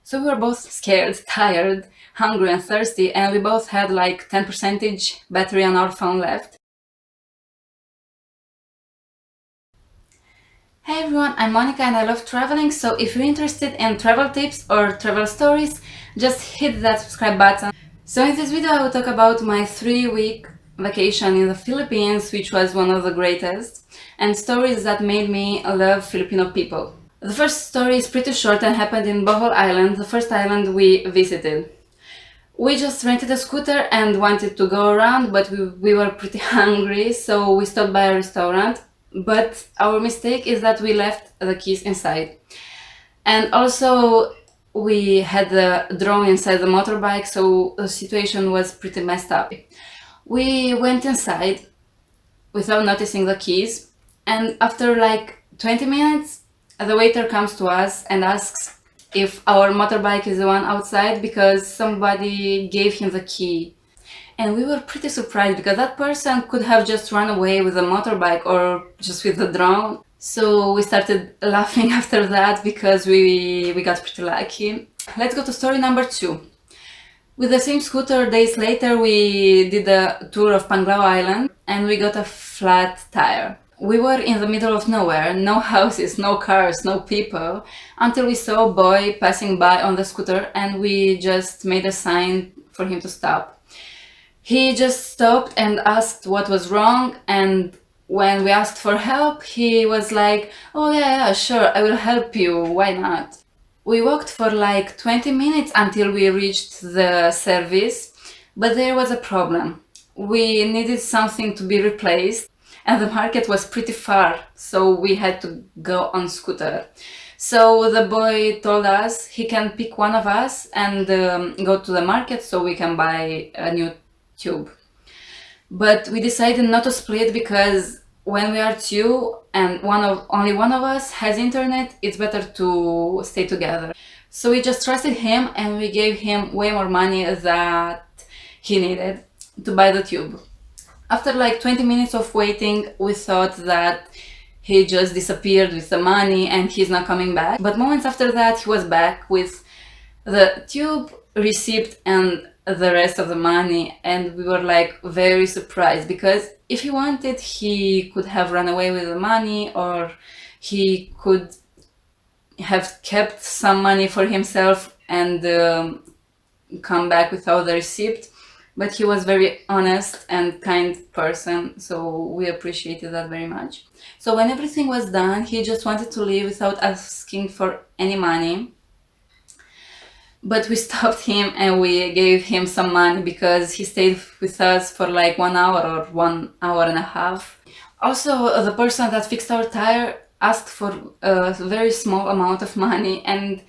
So we were both scared, tired, hungry and thirsty, and we both had like 10% battery on our phone left. Hey everyone, I'm Monica and I love traveling, so if you're interested in travel tips or travel stories, just hit that subscribe button. So in this video I will talk about my 3-week vacation in the Philippines, which was one of the greatest, and stories that made me love Filipino people. The first story is pretty short and happened in Bohol Island, the first island we visited. We just rented a scooter and wanted to go around, but we were pretty hungry, so we stopped by a restaurant. But our mistake is that we left the keys inside. And also, we had the drone inside the motorbike, so the situation was pretty messed up. We went inside without noticing the keys, and after like 20 minutes, the waiter comes to us and asks if our motorbike is the one outside because somebody gave him the key. And we were pretty surprised because that person could have just run away with a motorbike or just with the drone. So we started laughing after that because we got pretty lucky. Let's go to story number 2. With the same scooter, days later, we did a tour of Panglao Island and we got a flat tire. We were in the middle of nowhere, no houses, no cars, no people, until we saw a boy passing by on the scooter and we just made a sign for him to stop. He just stopped and asked what was wrong, and when we asked for help, he was like, "Oh yeah, sure, I will help you, why not?" We walked for like 20 minutes until we reached the service, but there was a problem. We needed something to be replaced, and the market was pretty far, so we had to go on scooter. So the boy told us he can pick one of us and go to the market so we can buy a new tube. But we decided not to split because when we are two and only one of us has internet, it's better to stay together. So we just trusted him and we gave him way more money that he needed to buy the tube. After like 20 minutes of waiting, we thought that he just disappeared with the money and he's not coming back. But moments after that, he was back with the tube, receipt, and the rest of the money, and we were like very surprised because if he wanted, he could have run away with the money or he could have kept some money for himself and come back without the receipt. But he was very honest and kind person, so we appreciated that very much. So when everything was done, he just wanted to leave without asking for any money. But we stopped him and we gave him some money because he stayed with us for like 1 hour or 1 hour and a half. Also, the person that fixed our tire asked for a very small amount of money, and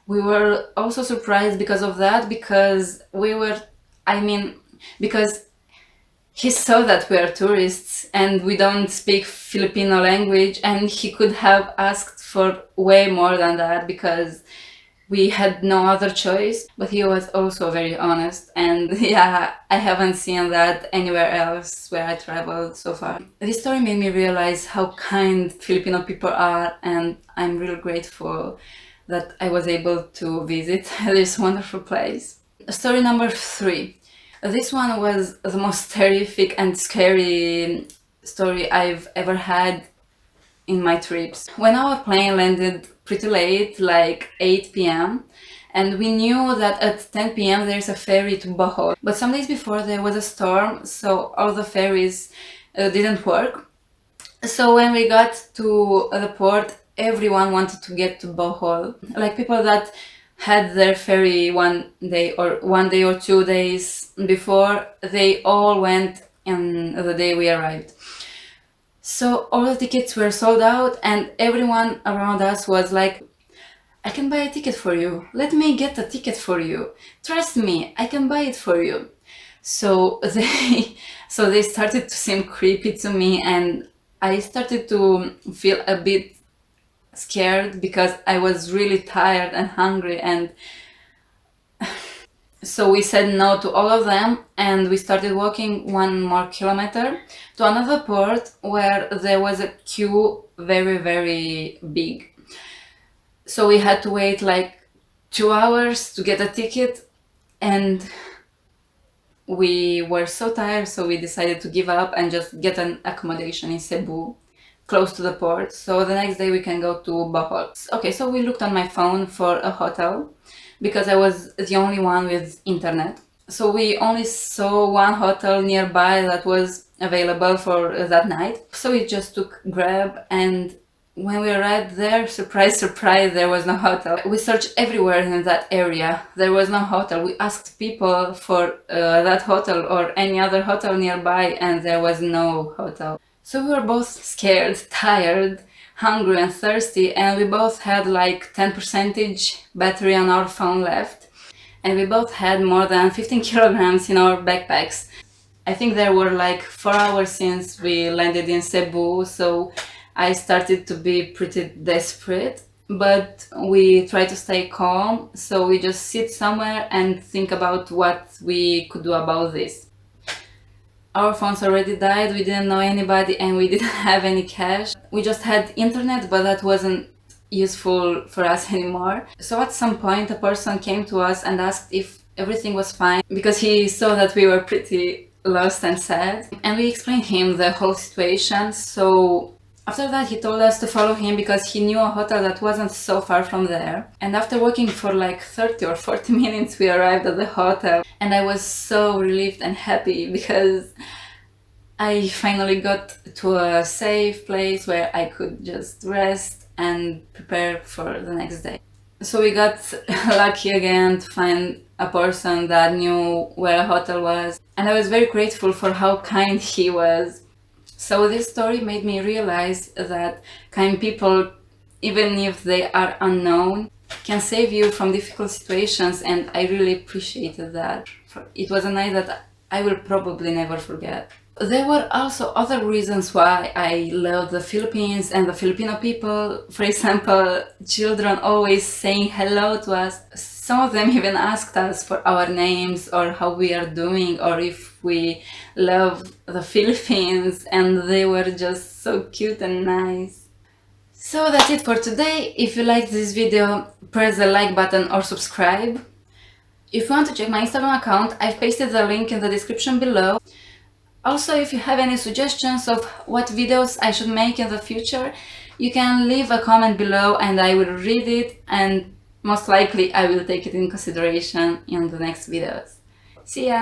we were also surprised because of that, because because he saw that we are tourists and we don't speak Filipino language, and he could have asked for way more than that because we had no other choice. But he was also very honest, and yeah, I haven't seen that anywhere else where I traveled so far. This story made me realize how kind Filipino people are, and I'm really grateful that I was able to visit this wonderful place. Story number 3. This one was the most terrific and scary story I've ever had in my trips. When our plane landed pretty late, like 8 p.m., and we knew that at 10 p.m. there's a ferry to Bohol. But some days before there was a storm, so all the ferries didn't work. So when we got to the port, everyone wanted to get to Bohol. Like people that had their ferry one day or 2 days before, they all went in the day we arrived. So all the tickets were sold out and everyone around us was like, "I can buy a ticket for you. Let me get a ticket for you. Trust me, I can buy it for you." So they started to seem creepy to me, and I started to feel a bit scared because I was really tired and hungry, and so we said no to all of them and we started walking 1 more kilometer to another port where there was a queue very, very big. So we had to wait like 2 hours to get a ticket, and we were so tired, so we decided to give up and just get an accommodation in Cebu, close to the port, so the next day we can go to Bohol. Okay, so we looked on my phone for a hotel because I was the only one with internet. So we only saw one hotel nearby that was available for that night. So we just took Grab, and when we arrived there, surprise, surprise, there was no hotel. We searched everywhere in that area. There was no hotel. We asked people for that hotel or any other hotel nearby, and there was no hotel. So we were both scared, tired, hungry and thirsty, and we both had like 10% battery on our phone left. And we both had more than 15 kilograms in our backpacks. I think there were like 4 hours since we landed in Cebu, so I started to be pretty desperate. But we try to stay calm, so we just sit somewhere and think about what we could do about this. Our phones already died, we didn't know anybody, and we didn't have any cash. We just had internet, but that wasn't useful for us anymore. So at some point a person came to us and asked if everything was fine, because he saw that we were pretty lost and sad, and we explained him the whole situation. So after that he told us to follow him because he knew a hotel that wasn't so far from there. And after walking for like 30 or 40 minutes we arrived at the hotel, and I was so relieved and happy because I finally got to a safe place where I could just rest and prepare for the next day. So we got lucky again to find a person that knew where a hotel was, and I was very grateful for how kind he was. So this story made me realize that kind people, even if they are unknown, can save you from difficult situations, and I really appreciated that. It was a night that I will probably never forget. There were also other reasons why I love the Philippines and the Filipino people. For example, children always saying hello to us. Some of them even asked us for our names or how we are doing or if we love the Philippines, and they were just so cute and nice. So that's it for today. If you liked this video, press the like button or subscribe. If you want to check my Instagram account, I've pasted the link in the description below. Also, if you have any suggestions of what videos I should make in the future, you can leave a comment below and I will read it, and most likely I will take it in consideration in the next videos. See ya!